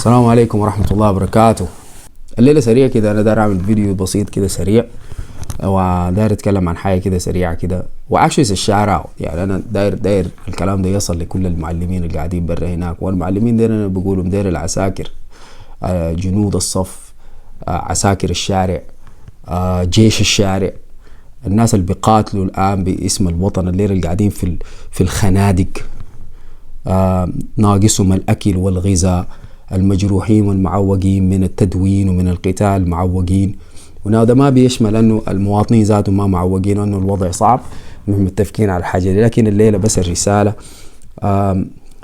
السلام عليكم ورحمة الله وبركاته. الليلة سريع كده، أنا داير أعمل فيديو بسيط كده سريع، وداير أتكلم عن حاجة كده سريعة كده وأعكس الشارع. يعني أنا داير الكلام ده يصل لكل المعلمين اللي قاعدين برا هناك، والمعلمين داير أنا بقولهم داير العساكر، جنود الصف، عساكر الشارع، جيش الشارع، الناس اللي بيقاتلوا الآن باسم الوطن، الليلة اللي قاعدين في الخنادق، ناقصهم الأكل والغذاء، المجروحين والمعوقين من التدوين ومن القتال معوقين. وهذا ما بيشمل أنه المواطنين ذاتهم ما معوقين وأنه الوضع صعب، مهم متفقين على الحاجة دي. لكن الليلة بس الرسالة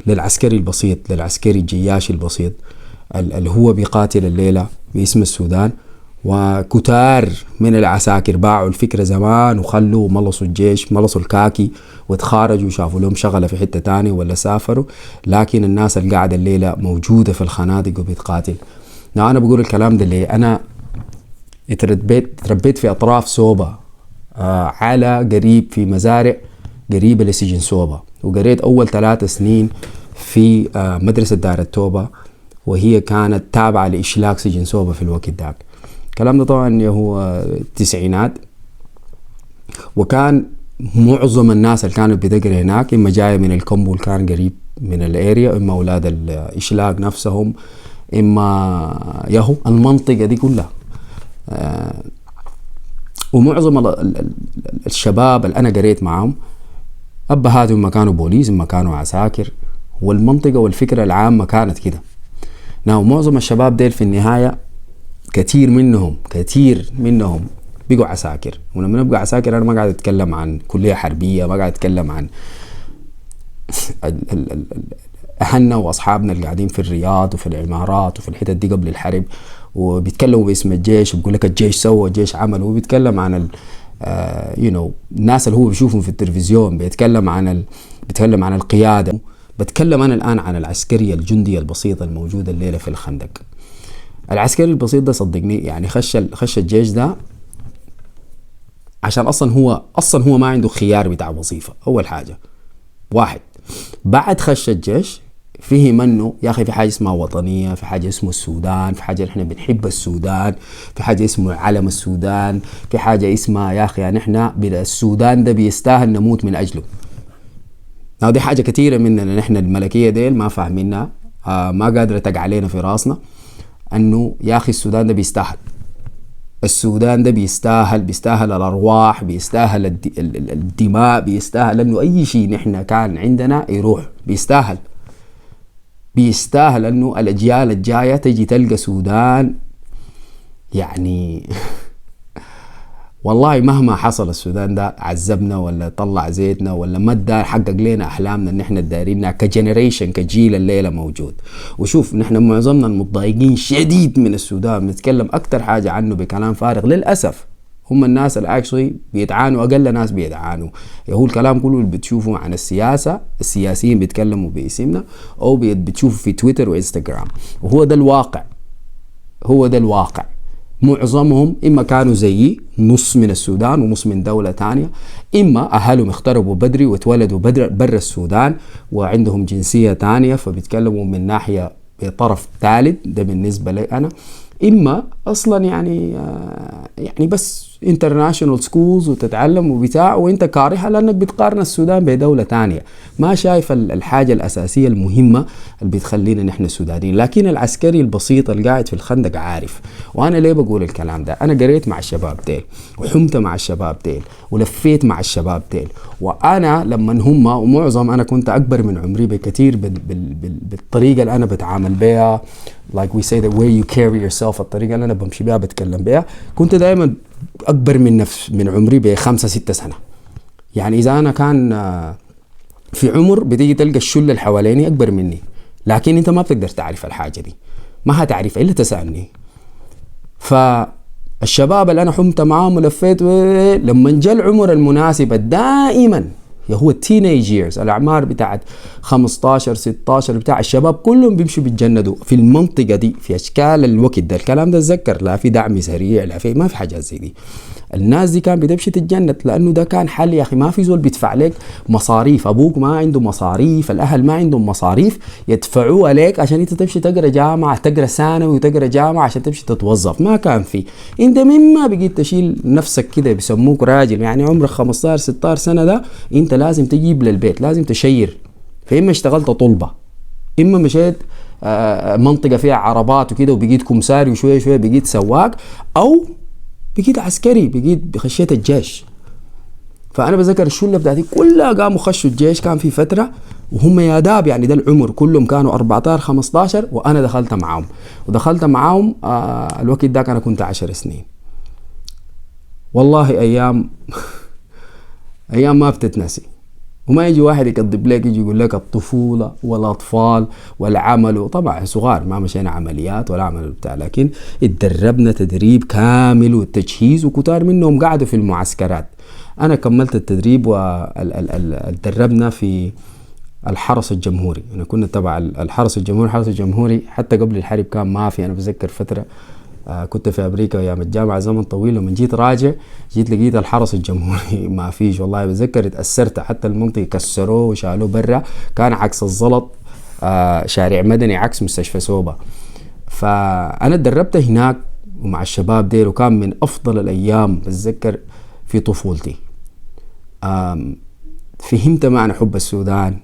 للعسكري البسيط، للعسكري الجياشي البسيط اللي هو بيقاتل الليلة باسم السودان. وكتار من العساكر باعوا الفكرة زمان وخلوا ملصوا الجيش، ملصوا الكاكي وتخارجوا وشافوا لهم شغلة في حتة تانية ولا سافروا. لكن الناس اللي قاعدة الليلة موجودة في الخنادق وبتقاتل. أنا بقول الكلام ده ليه؟ أنا تربيت في أطراف سوبا، على قريب في مزارع قريبة لسجن سوبا، وقريت أول 3 سنين في مدرسة دار التوبة، وهي كانت تابعة لإشلاك سجن سوبا في الوقت داك. الكلام ده طبعا هو التسعينات، وكان معظم الناس اللي كانت بتقرا هناك اما جايه من الكمبول كان قريب من الاريا، اما اولاد الاشلاق نفسهم، اما يهو المنطقه دي كلها. ومعظم الشباب اللي انا قريت معهم ابهاتهم ما كانوا بوليس، ما كانوا عساكر، والمنطقه والفكره العامه كانت كده. معظم الشباب ديل في النهايه كثير منهم بقوا عساكر. ولما نبقى عساكر انا ما قاعد اتكلم عن كلية حربية، ما قاعد اتكلم عن اهلنا واصحابنا اللي قاعدين في الرياض وفي العمارات وفي الحتت دي قبل الحرب، وبيتكلموا باسم الجيش وبيقول لك الجيش سوى، الجيش عمل. وبيتكلم عن الناس اللي هو بيشوفهم في التلفزيون، بيتكلم عن القيادة. بتكلم انا الان عن العسكري الجندي البسيط الموجود الليلة في الخندق. العسكري البسيط ده صدقني يعني خش الجيش ده عشان اصلا هو ما عنده خيار بتاع وظيفة. اول حاجة، واحد بعد خش الجيش فيه منه يا اخي في حاجة اسمها وطنية، في حاجة اسمه السودان، في حاجة احنا بنحب السودان، في حاجة اسمه علم السودان، في حاجة اسمها يا اخي يعني احنا السودان ده بيستاهل نموت من اجله. دي حاجة كثيرة مننا نحن الملكية ديل ما فاهمينها، ما قادرة تقع علينا في راسنا انه يا اخي السودان ده بيستاهل، السودان ده بيستاهل الارواح، بيستاهل الدماء، بيستاهل انه اي شيء نحن كان عندنا يروح، بيستاهل انه الاجيال الجايه تجي تلقى سودان. يعني والله مهما حصل السودان ده عذبنا ولا طلع زيتنا ولا ما ادى حقق لنا احلامنا ان احنا دايرينها كجنريشن كجيل الليله موجود. وشوف نحن معظمنا المتضايقين شديد من السودان، بنتكلم اكتر حاجه عنه بكلام فارغ. للاسف هم الناس اللي اكشلي بيتعانوا، اقل ناس بيتعانوا. هو الكلام كله اللي بتشوفه عن السياسه، السياسيين بيتكلموا باسمنا او بتشوفه في تويتر وانستغرام، وهو ده الواقع. معظمهم إما كانوا زيي نص من السودان ونص من دولة تانية، إما أهلهم اختربوا بدري واتولدوا برا السودان وعندهم جنسية تانية فبيتكلموا من ناحية بطرف ثالث. ده بالنسبة لي أنا. إما أصلا يعني بس international schools وتتعلم وبتاع وانت كارهها لأنك بتقارن السودان بدولة تانية، ما شايف الحاجة الأساسية المهمة اللي بتخلينا نحن سودانيين. لكن العسكري البسيط اللي قاعد في الخندق عارف. وأنا ليه بقول الكلام ده؟ أنا قريت مع الشباب ديل وحمت مع الشباب ديل ولفيت مع الشباب ديل. وأنا لما هم ومعظم أنا كنت أكبر من عمري بكثير بالطريقة اللي أنا بتعامل بها، like we say the way you carry yourself، الطريقة اللي أنا بمشي بها بتكلم بها. كنت دائما أكبر من عمري ب5-6 سنة. يعني إذا أنا كان في عمر بتيجي تلقى الشلة اللي حواليني أكبر مني، لكن أنت ما بتقدر تعرف الحاجة دي، ما هتعرف إلا تسألني. فالشباب اللي أنا حمت معاهم ولفيت لما جاء العمر المناسب دائما هو التينيج ييرز، الأعمار بتاعت 15-16 بتاع الشباب كلهم بيمشوا بيتجندوا في المنطقة دي في أشكال الوقت ده. الكلام ده أتذكر لا في دعم سريع لا في ما في حاجات زي دي. الناس دي كان بتمشي تتجنت، لانه ده كان حل يا اخي. ما في زول بيدفع لك مصاريف، ابوك ما عنده مصاريف، الاهل ما عندهم مصاريف يدفعوها لك عشان انت تمشي تقرا جامعه، تقرا ثانوي وتقرا جامعه عشان تمشي تتوظف. ما كان في. انت مما بقيت تشيل نفسك كده بيسموك راجل، يعني عمرك 15 16 سنه، ده انت لازم تجيب للبيت، لازم تشير. فاما اشتغلت طلبه، اما مشيت منطقه فيها عربات وكده وبقيت كمساري، وشويه شويه بقيت سواق، او بقيت عسكري، بقيت خشيت الجيش. فانا بذكر الشله بتاعتي كلها قاموا خشوا الجيش، كان في فتره وهم يا داب يعني ده العمر كلهم كانوا 14 15، وانا دخلت معاهم. ودخلت معاهم الوقت ده انا كنت 10 سنين. والله ايام ايام ما بتتنسي. وما يجي واحد يكذب لك، يجي يقول لك الطفولة والأطفال والعمل، وطبعا صغار ما مشينا عمليات ولا عمل بتاع، لكن اتدربنا تدريب كامل والتجهيز، وكتار منهم قعدوا في المعسكرات. أنا كملت التدريب واتدربنا في الحرس الجمهوري. أنا كنا تبع الحرس الجمهوري. الحرس الجمهوري حتى قبل الحرب كان ما في. أنا بذكر فترة كنت في امريكا ايام الجامعه زمن طويل، ومن جيت راجع جيت لقيت الحرس الجمهوري ما فيش. والله بتذكر اتاثرت، حتى المنطقه كسروه وشالوه برا، كان عكس الزلط شارع مدني عكس مستشفى سوبا. فانا اتدربت هناك ومع الشباب ديل، وكان من افضل الايام بتذكر في طفولتي. فهمت معنى حب السودان.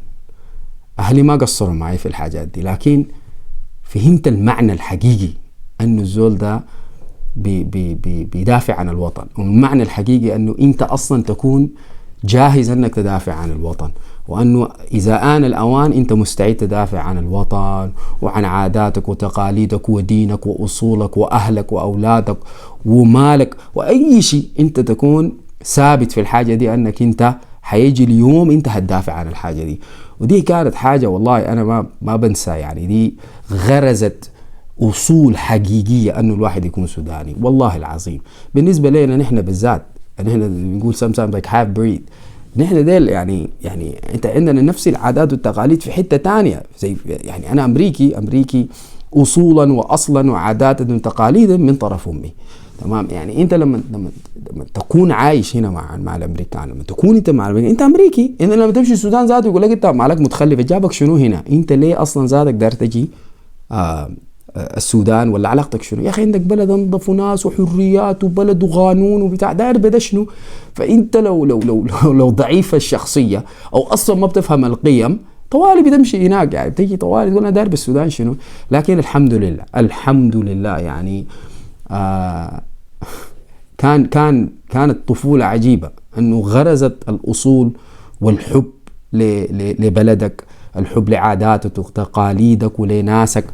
اهلي ما قصروا معي في الحاجات دي، لكن فهمت المعنى الحقيقي انه الزول ده بيدافع عن الوطن، والمعنى الحقيقي انه انت اصلا تكون جاهز انك تدافع عن الوطن، وانه اذا آن الاوان انت مستعد تدافع عن الوطن وعن عاداتك وتقاليدك ودينك واصولك واهلك واولادك ومالك واي شيء. انت تكون ثابت في الحاجة دي، انك انت حيجي اليوم انت هتدافع عن الحاجة دي. ودي كانت حاجة والله انا ما بنسى، يعني دي غرزت أصول حقيقية أنه الواحد يكون سوداني. والله العظيم بالنسبة لنا نحن بالذات، نحن بنقول sometimes like half breed، نحن ديل يعني أنت عندنا نفس العادات والتقاليد في حتة تانية. زي يعني أنا أمريكي أصولا وأصلا وعادات وتقاليد من طرف أمي، تمام. يعني أنت لما تكون عايش هنا مع الأمريكان، لما تكون أنت مع الأمريكان أنت أمريكي. أنت لما تمشي السودان ذاته يقول لك أنت مالك متخلف، جابك شنو هنا؟ أنت ليه أصلا ذاتك دار تجي السودان؟ ولا علاقتك شنو؟ يا اخي عندك بلد انظف وناس وحريات وبلد وقانون وبتاع، داير بدا شنو؟ فانت لو ضعيف الشخصيه او اصلا ما بتفهم القيم، طوالي بتمشي هناك، يعني بتيجي طوالي تقول انا داير بالسودان شنو. لكن الحمد لله يعني كانت طفوله عجيبه، انه غرزت الاصول والحب لبلدك، الحب لعاداتك وتقاليدك ولناسك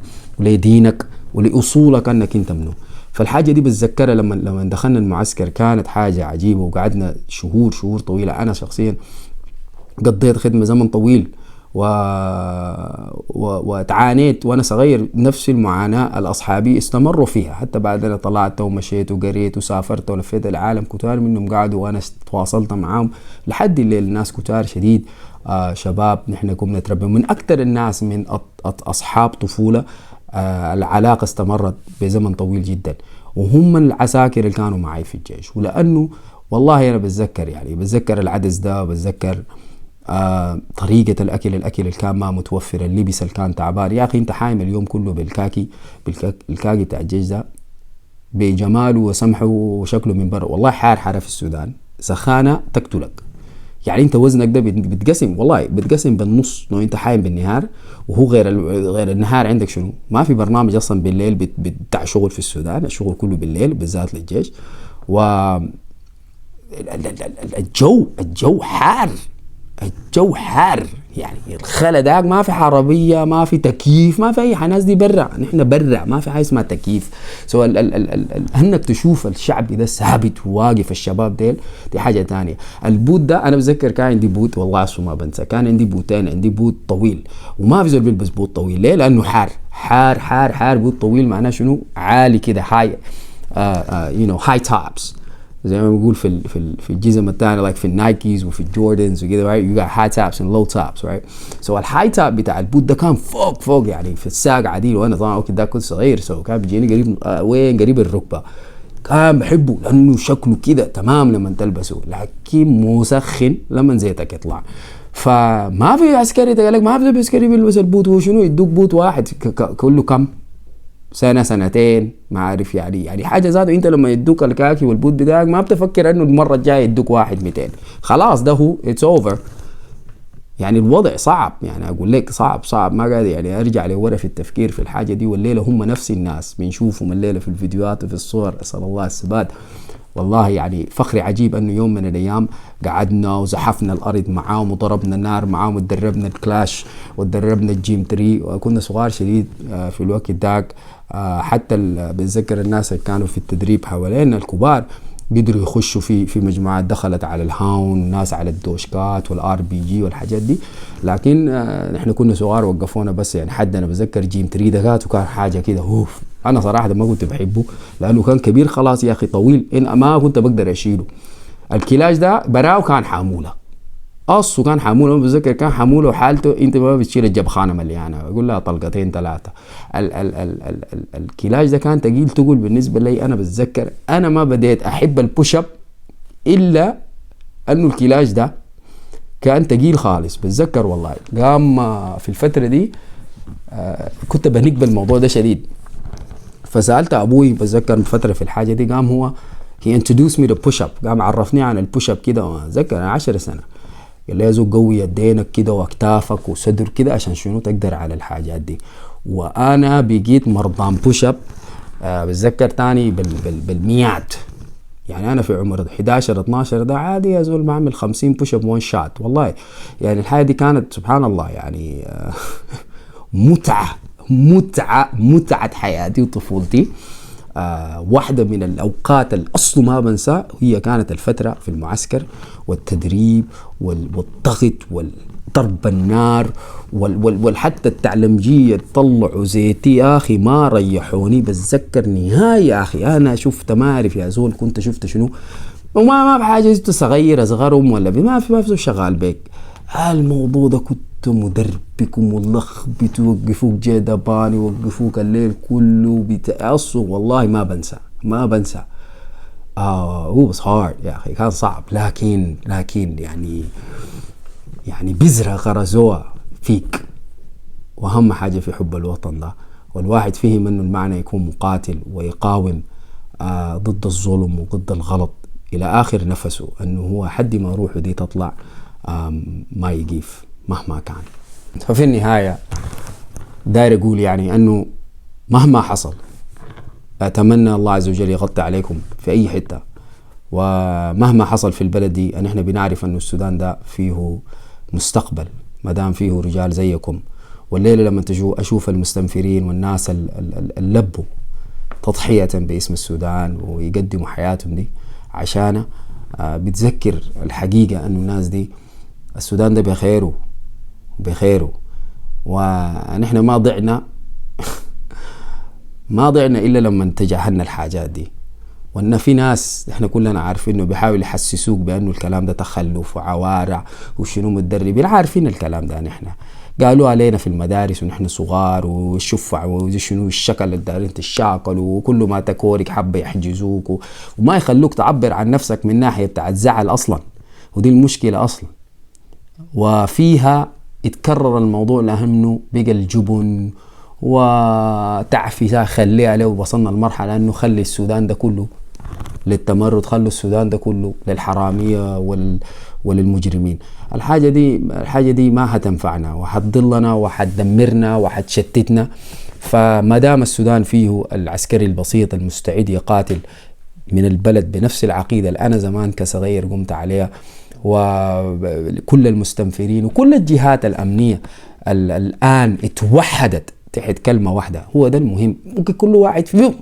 ولدينك ولأصولك أنك أنت منه. فالحاجة دي بتذكرها لما دخلنا المعسكر، كانت حاجة عجيبة، وقعدنا شهور طويلة. أنا شخصيا قضيت خدمة زمن طويل وتعانيت وأنا صغير نفس المعاناة الأصحابي استمروا فيها، حتى بعد أنا طلعت ومشيت وقريت وسافرت ولفيت العالم. كتار منهم قعدوا وأنا تواصلت معهم لحد الليل. الناس كتار شديد، شباب نحن كنا نتربى من أكثر الناس من أصحاب طفولة. العلاقة استمرت بزمن طويل جدا، وهم العساكر اللي كانوا معي في الجيش. ولأنه والله أنا بتذكر العدس ده، بتذكر طريقة الأكل اللي كان ما متوفر، اللبس اللي كان تعبان. يا أخي أنت حايم اليوم كله بالكاكي بتاع الجيش ده بجماله وسمحه وشكله من برا. والله حار في السودان، سخانة تقتلك. يعني انت وزنك ده بتقسم، والله بتقسم بالنص لو انت حايم بالنهار، وهو غير النهار عندك شنو؟ ما في برنامج اصلا بالليل بتاع شغل في السودان، الشغل كله بالليل بالذات للجيش. و الجو حار يعني الخلا داك، ما في حربية، ما في تكييف، ما في اي حاجة. الناس دي برا، نحن برا ما في حاجة اسمها تكييف. سو انك تشوف الشعب ده ثابت وواقف، الشباب ديل دي حاجة تانية. البوت ده انا بذكر كان عندي بوت، والله عشان ما بنسى، كان عندي بوتين. عندي بوت طويل، وما في زول بيلبس بوت طويل. ليه؟ لانه حار. بوت طويل معناه شنو؟ عالي كده، هاي هاي توبس، زي ما بنقول في الجزم الثانيه، like في النايكيز وفي الجوردنز وكده، right? you got high tops and low tops, right? so الهاي توب بتاع البوت ده كان فوق يعني في الساق عديل. وانا طبعا وقت ده كنت صغير، كان بيجيني قريب قريب الركبه. كان بحبه لانه شكله كده تمام لما تلبسه، لكن مسخن لما زيتك يطلع. فما في عسكري قال لك ما في عسكري بيلبس البوت، هو شنو يدوك بوت واحد كله كم سنه سنتين ما عارف يعني حاجه ذاته. انت لما يدوك الكاكي والبوت بتاعك ما بتفكر انه المره الجايه يدوك واحد 200، خلاص ده هو اتس اوفر. يعني الوضع صعب، يعني اقول لك صعب ما قادر يعني ارجع لورا في التفكير في الحاجه دي. والليله هم نفس الناس بنشوفهم الليله في الفيديوهات وفي الصور، اسال الله الثبات. والله يعني فخر عجيب انه يوم من الايام قعدنا وزحفنا الارض معاهم وضربنا النار معاهم وتدربنا الكلاش وتدربنا الجيم 3 وكنا صغار شديد في الوقت داك. حتى بتذكر الناس اللي كانوا في التدريب حوالينا الكبار قدروا يخشوا في مجموعات دخلت على الهاون، ناس على الدوشكات والار بي جي والحاجات دي. لكن نحن كنا صغار وقفونا بس يعني حد انا بتذكر جيم 3 دكات وكان حاجه كده اوف. انا صراحه ما كنت بحبه لانه كان كبير خلاص يا اخي طويل، إن ما كنت بقدر اشيله. الكلاش ده براو كان حاموله قص وكان حاموله، ما بتذكر كان حاموله وحالته انت ما بتشيل الجبخانه مليانه، اقول لها طلقتين ثلاثه. الكلاش ده كان تقيل تقول بالنسبه لي. انا بتذكر انا ما بديت احب البوش اب الا انه الكلاش ده كان تقيل خالص. بتذكر والله قام في الفتره دي كنت بنق بالموضوع ده شديد، فسالت ابوي بتذكر فتره في الحاجه دي، قام هو he introduced me to push up، قام عرفني عن البوش اب كده. اتذكر انا 10 سنه قال لي يزو قوي يدينك كده واكتافك وصدر كده عشان شنو تقدر على الحاجات دي. وانا بقيت مرضان بوش اب. بتذكر تاني بالميات، يعني انا في عمر 11 12 ده عادي يا زول بعمل 50 بوش اب وان شات والله. يعني الحاجه دي كانت سبحان الله يعني متعه حياتي وطفولتي. واحدة من الأوقات الأصل ما بنسى هي كانت الفترة في المعسكر والتدريب والضغط والضرب النار والحتى التعلمجية طلعوا زيتي يا أخي ما ريحوني. بتذكر نهاية يا أخي أنا شفت ما أعرف يا زول كنت شفت شنو وما بحاجة انت صغير أصغرهم ولا ما في شغال بيك. الموضوع ده كنت مدربك وملخبط ووقفوك جدباني ووقفوك الليل كله بتأصوا والله ما بنسى. هو بس هارد يا أخي كان صعب، لكن يعني بذرة غرزوها فيك. وأهم حاجة في حب الوطن ده والواحد فهم أنه المعنى يكون مقاتل ويقاوم ضد الظلم وضد الغلط إلى آخر نفسه، أنه هو حد ما روحه دي تطلع ما يقيف مهما كان. ففي النهاية داير أقول يعني أنه مهما حصل أتمنى الله عز وجل يغطي عليكم في أي حتة، ومهما حصل في البلد دي أن احنا بنعرف أنه السودان ده فيه مستقبل مدام فيه رجال زيكم. والليلة لما تجوا أشوف المستنفرين والناس اللبوا تضحية باسم السودان ويقدموا حياتهم دي عشانه بتذكر الحقيقة أنه الناس دي السودان ده بخيره ونحن ما ضعنا إلا لما تجاهلنا الحاجات دي. وأن في ناس احنا كلنا عارفين انه بيحاول يحسسوك بأنه الكلام ده تخلف وعوارع وشنو متدربين، عارفين الكلام ده. نحن قالوا علينا في المدارس ونحن صغار والشفع وشنو الشكل الدارين تشاكل وكل ما تكورك حبة يحجزوك وما يخلوك تعبر عن نفسك من ناحية بتاع الزعل أصلا، ودي المشكلة أصلا. وفيها اتكرر الموضوع لأنه بقى الجبن وتعفي خليه عليه. ووصلنا لمرحلة أنه خلي السودان ده كله للتمرد، خلوا السودان ده كله للحرامية وللمجرمين. الحاجة دي ما هتنفعنا وحتضلنا وحتدمرنا وحتشتتنا. فما دام السودان فيه العسكري البسيط المستعد يقاتل من البلد بنفس العقيدة اللي أنا زمان كصغير قمت عليها، وكل المستنفرين وكل الجهات الأمنية الآن اتوحدت تحت كلمة واحدة، هو ده المهم. ممكن كل واحد فيهم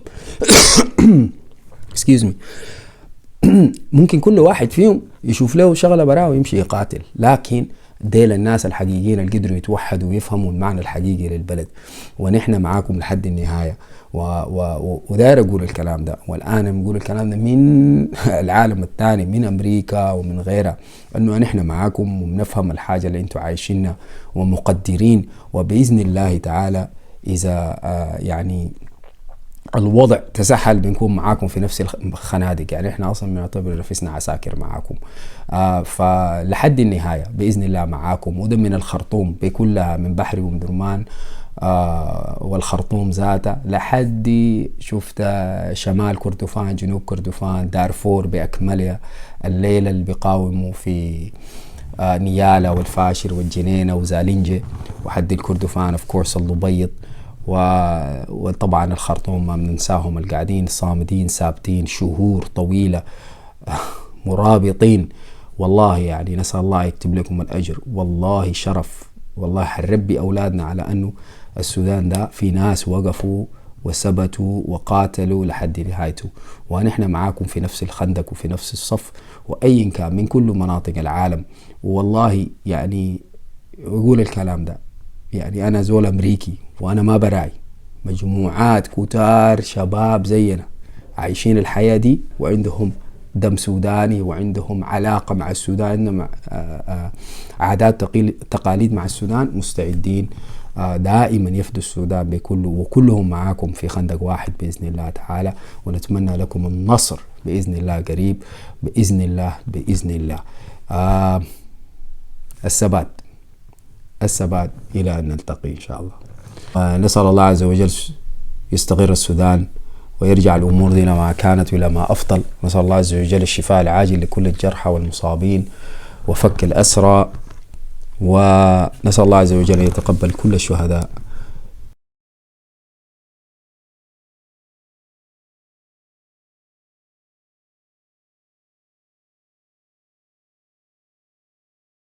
ممكن كل واحد فيهم يشوف له شغلة براه ويمشي يقاتل، لكن ديل الناس الحقيقيين اللي قدروا يتوحدوا ويفهموا المعنى الحقيقي للبلد. ونحن معاكم لحد النهاية. وداير أقول الكلام ده، والآن نقول الكلام ده من العالم الثاني من أمريكا ومن غيرها، أنه نحن معاكم وبنفهم الحاجة اللي أنتوا عايشينها ومقدرين. وبإذن الله تعالى إذا يعني الوضع تسهل بنكون معاكم في نفس الخنادق. يعني احنا اصلا بنعتبر نفسنا عساكر معاكم. فلحد النهاية بإذن الله معاكم. وده من الخرطوم بكلها، من بحري ومن درمان والخرطوم ذاته لحد شفت شمال كردفان، جنوب كردفان، دارفور بأكملها، الليلة اللي بيقاوموا في نيالا والفاشر والجنينة وزالنجة وحد الكردفان اوف كورس الأبيض، وطبعا الخرطوم ما بننساهم القاعدين صامدين ثابتين شهور طويلة مرابطين. والله يعني نسأل الله يكتب لكم الأجر، والله شرف، والله حنربي أولادنا على أنه السودان ده في ناس وقفوا وثبتوا وقاتلوا لحد نهايته، ونحن معاكم في نفس الخندق وفي نفس الصف، وأي كان من كل مناطق العالم. والله يعني أقول الكلام ده، يعني أنا زول أمريكي وأنا ما براعي، مجموعات كتار شباب زينا عايشين الحياة دي وعندهم دم سوداني وعندهم علاقة مع السودان، عندهم عادات تقاليد مع السودان، مستعدين دائما يفدوا السودان بكله، وكلهم معاكم في خندق واحد بإذن الله تعالى. ونتمنى لكم النصر بإذن الله قريب، بإذن الله بإذن الله. الثبات إلى أن نلتقي إن شاء الله. نسأل الله عز وجل يستقر السودان ويرجع الأمور دي ما كانت إلى ما أفضل. نسأل الله عز وجل الشفاء العاجل لكل الجرحى والمصابين وفك الأسرى، ونسأل الله عز وجل يتقبل كل الشهداء